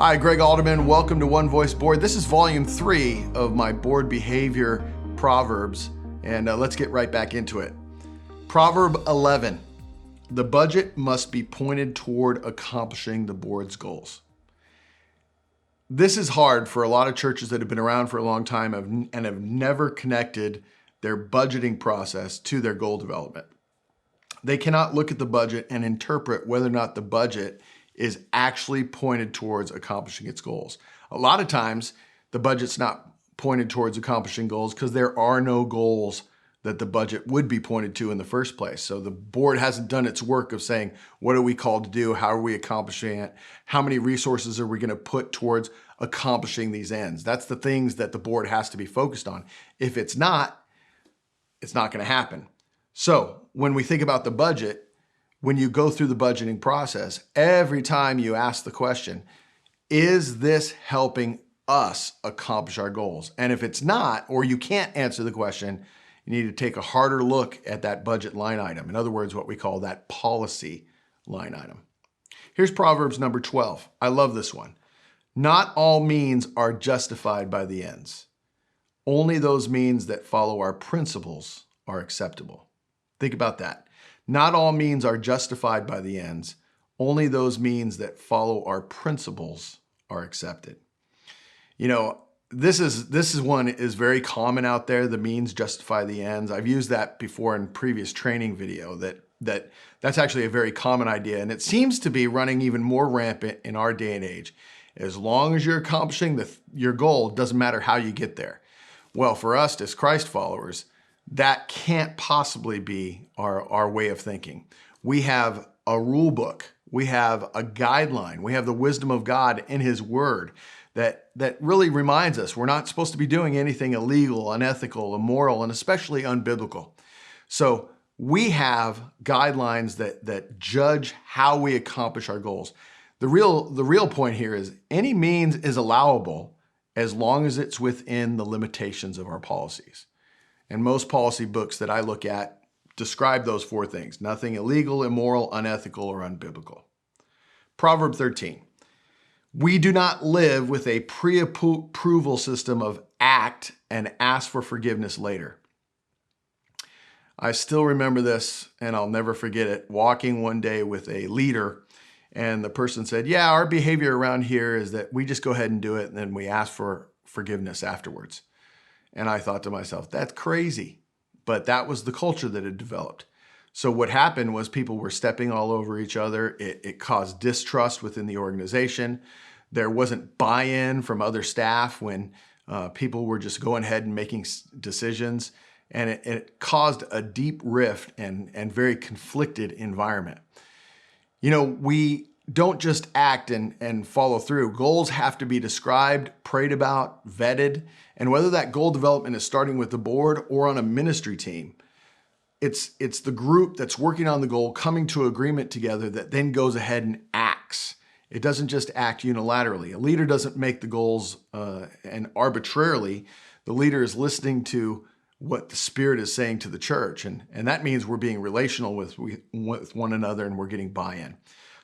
Hi, Greg Alderman. Welcome to One Voice Board. This is volume 3 of my board behavior Proverbs, and let's get right back into it. Proverb 11, the budget must be pointed toward accomplishing the board's goals. This is hard for a lot of churches that have been around for a long time and have never connected their budgeting process to their goal development. They cannot look at the budget and interpret whether or not the budget is actually pointed towards accomplishing its goals. A lot of times, the budget's not pointed towards accomplishing goals because there are no goals that the budget would be pointed to in the first place. So the board hasn't done its work of saying, what are we called to do? How are we accomplishing it? How many resources are we going to put towards accomplishing these ends? That's the things that the board has to be focused on. If it's not going to happen. So when we think about the budget, when you go through the budgeting process, every time you ask the question, is this helping us accomplish our goals? And if it's not, or you can't answer the question, you need to take a harder look at that budget line item. In other words, what we call that policy line item. Here's Proverbs number 12. I love this one. Not all means are justified by the ends. Only those means that follow our principles are acceptable. Think about that. Not all means are justified by the ends. Only those means that follow our principles are accepted. You know, this is one is very common out there. The means justify the ends. I've used that before in previous training video that's actually a very common idea. And it seems to be running even more rampant in our day and age. As long as you're accomplishing your goal, it doesn't matter how you get there. Well, for us as Christ followers, that can't possibly be our way of thinking. We have a rule book. We have a guideline. We have the wisdom of God in His Word that really reminds us we're not supposed to be doing anything illegal, unethical, immoral, and especially unbiblical. So we have guidelines that judge how we accomplish our goals. The real point here is any means is allowable as long as it's within the limitations of our policies. And most policy books that I look at describe those 4 things: nothing illegal, immoral, unethical, or unbiblical. Proverb 13. We do not live with a pre-approval system of act and ask for forgiveness later. I still remember this, and I'll never forget it, walking one day with a leader, and the person said, yeah, our behavior around here is that we just go ahead and do it, and then we ask for forgiveness afterwards. And I thought to myself, that's crazy. But that was the culture that had developed. So what happened was people were stepping all over each other. It caused distrust within the organization. There wasn't buy-in from other staff when people were just going ahead and making decisions. And it caused a deep rift and very conflicted environment. You know, we don't just act and follow through. Goals have to be described, prayed about, vetted. And whether that goal development is starting with the board or on a ministry team, it's the group that's working on the goal coming to agreement together that then goes ahead and acts. It doesn't just act unilaterally. A leader doesn't make the goals and arbitrarily. The leader is listening to what the Spirit is saying to the church. And that means we're being relational with one another and we're getting buy-in.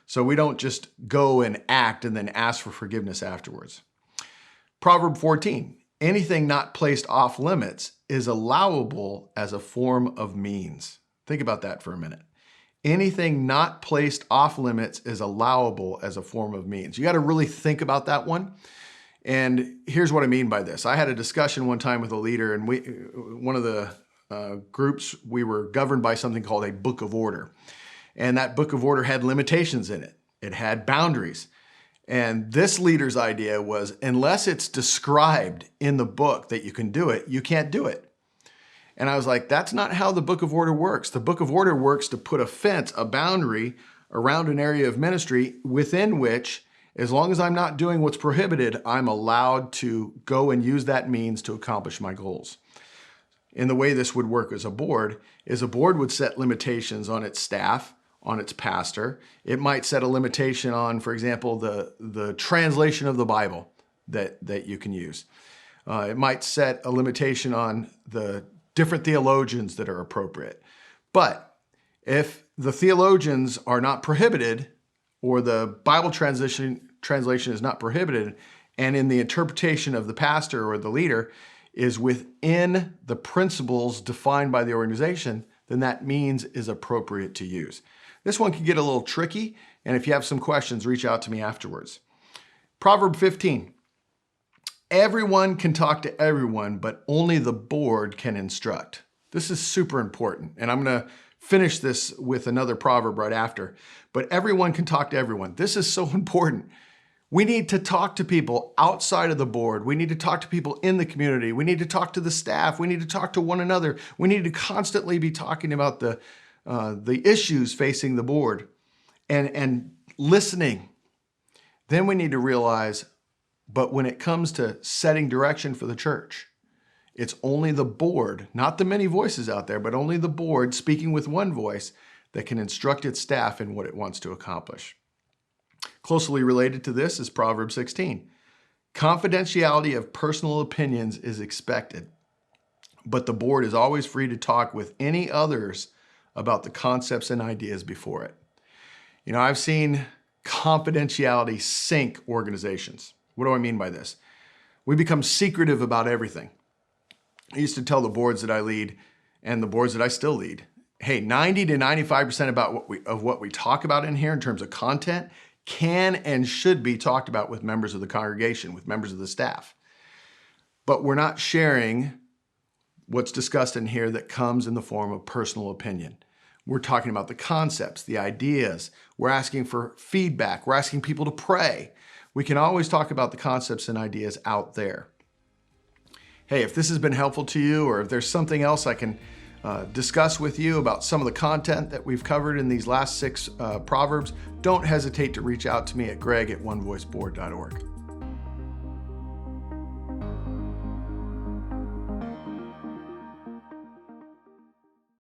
So we don't just go and act and then ask for forgiveness afterwards. Proverb 14, anything not placed off limits is allowable as a form of means. Think about that for a minute. Anything not placed off limits is allowable as a form of means. You got to really think about that one. And here's what I mean by this. I had a discussion one time with a leader, and one of the groups, we were governed by something called a book of order. And that book of order had limitations in it. It had boundaries. And this leader's idea was, unless it's described in the book that you can do it, you can't do it. And I was like, that's not how the book of order works. The book of order works to put a fence, a boundary around an area of ministry within which, as long as I'm not doing what's prohibited, I'm allowed to go and use that means to accomplish my goals. And the way this would work as a board is a board would set limitations on its staff, on its pastor. It might set a limitation on, for example, the translation of the Bible that you can use. It might set a limitation on the different theologians that are appropriate. But if the theologians are not prohibited or the Bible translation is not prohibited, and in the interpretation of the pastor or the leader is within the principles defined by the organization, then that means is appropriate to use. This one can get a little tricky, and if you have some questions, reach out to me afterwards. Proverb 15. Everyone can talk to everyone, but only the board can instruct. This is super important, and I'm going to finish this with another proverb right after. But everyone can talk to everyone. This is so important. We need to talk to people outside of the board. We need to talk to people in the community. We need to talk to the staff. We need to talk to one another. We need to constantly be talking about the issues facing the board and listening. Then we need to realize, but when it comes to setting direction for the church, it's only the board, not the many voices out there, but only the board speaking with one voice that can instruct its staff in what it wants to accomplish. Closely related to this is Proverbs 16. Confidentiality of personal opinions is expected, but the board is always free to talk with any others about the concepts and ideas before it. You know, I've seen confidentiality sink organizations. What do I mean by this? We become secretive about everything. I used to tell the boards that I lead and the boards that I still lead, hey, 90 to 95% of what we talk about in here in terms of content can and should be talked about with members of the congregation, with members of the staff. But we're not sharing what's discussed in here that comes in the form of personal opinion. We're talking about the concepts, the ideas. We're asking for feedback. We're asking people to pray. We can always talk about the concepts and ideas out there. Hey, if this has been helpful to you, or if there's something else I can discuss with you about some of the content that we've covered in these last 6 Proverbs, don't hesitate to reach out to me at greg@onevoiceboard.org.